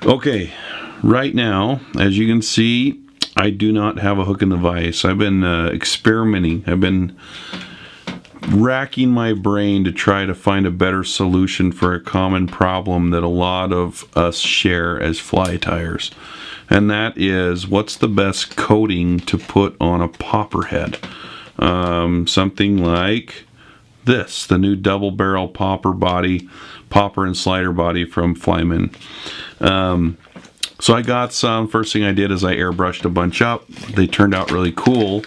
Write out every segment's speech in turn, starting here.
Okay, right now, as you can see, I do not have a hook in the vise. I've been experimenting. I've been racking my brain to try to find a better solution for a common problem that a lot of us share as fly tyers. And that is, what's the best coating to put on a popper head? Something like this, the new double barrel popper and slider body from Flyman. So I got some. First thing I did is I airbrushed a bunch up. They turned out really cool.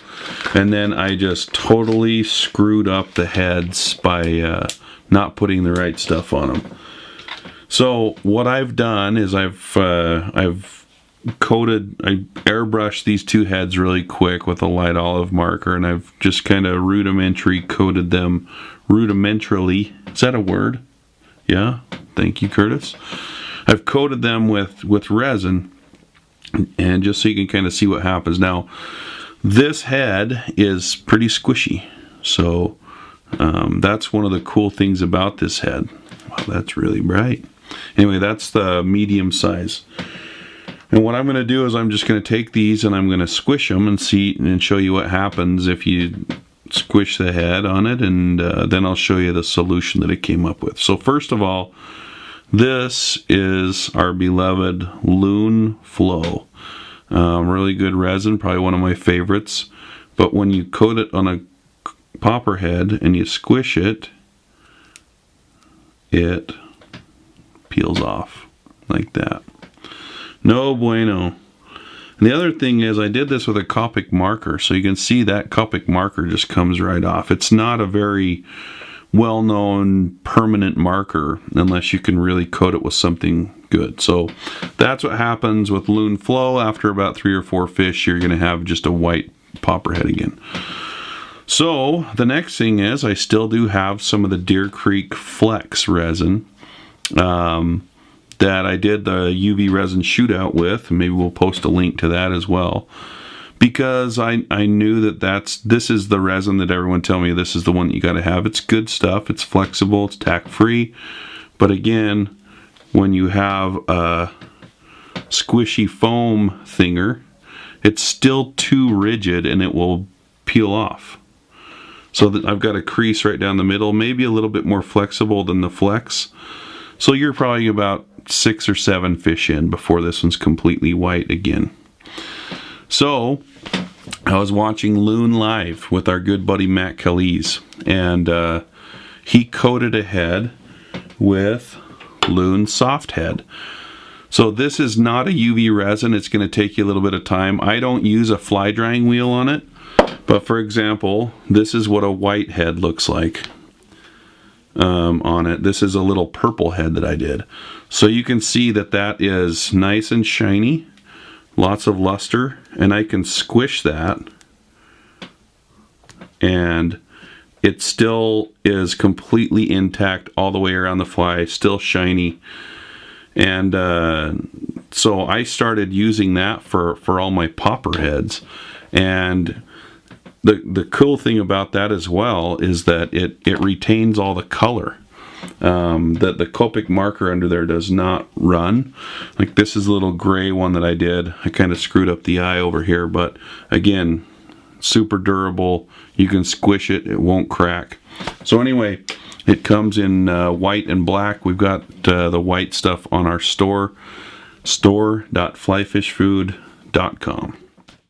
And then I just totally screwed up the heads by not putting the right stuff on them. So what I've done is I've airbrushed these two heads really quick with a light olive marker, and I've just kind of rudimentarily coated them. Rudimentarily, is that a word? Yeah, thank you, Curtis. I've coated them with resin, and just so you can kind of see what happens. Now, this head is pretty squishy, so that's one of the cool things about this head. Wow, that's really bright. Anyway, that's the medium size. And what I'm going to do is I'm just going to take these and I'm going to squish them and see and show you what happens if you squish the head on it, and then I'll show you the solution that it came up with. So first of all, this is our beloved Loon Flow. Really good resin, probably one of my favorites. But when you coat it on a popper head and you squish it, it peels off like that. No bueno. And the other thing is I did this with a Copic marker, so you can see that Copic marker just comes right off. It's not a very well-known permanent marker unless you can really coat it with something good. So that's what happens with Loon Flow. After about 3 or 4 fish, you're going to have just a white popper head again. So the next thing is I still do have some of the Deer Creek Flex resin that I did the UV resin shootout with. Maybe we'll post a link to that as well, because I knew that this is the resin that everyone tell me this is the one that you got to have. It's good stuff. It's flexible. It's tack free. But again, when you have a squishy foam thinger, it's still too rigid and it will peel off. So that I've got a crease right down the middle, maybe a little bit more flexible than the Flex. So you're probably about 6 or 7 fish in before this one's completely white again. So I was watching Loon live with our good buddy Matt Calise, and he coated a head with Loon Soft Head. So this is not a UV resin. It's going to take you a little bit of time. I don't use a fly drying wheel on it, but for example, this is what a white head looks like on it. This is a little purple head that I did. So you can see that that is nice and shiny, lots of luster, and I can squish that and it still is completely intact all the way around the fly, still shiny. And so I started using that for all my popper heads. And the cool thing about that as well is that it retains all the color that the Copic marker under there does not run. Like this is a little gray one that I did. I kind of screwed up the eye over here, but again, super durable. You can squish it, it won't crack. So anyway, it comes in white and black. We've got the white stuff on our store, store.flyfishfood.com.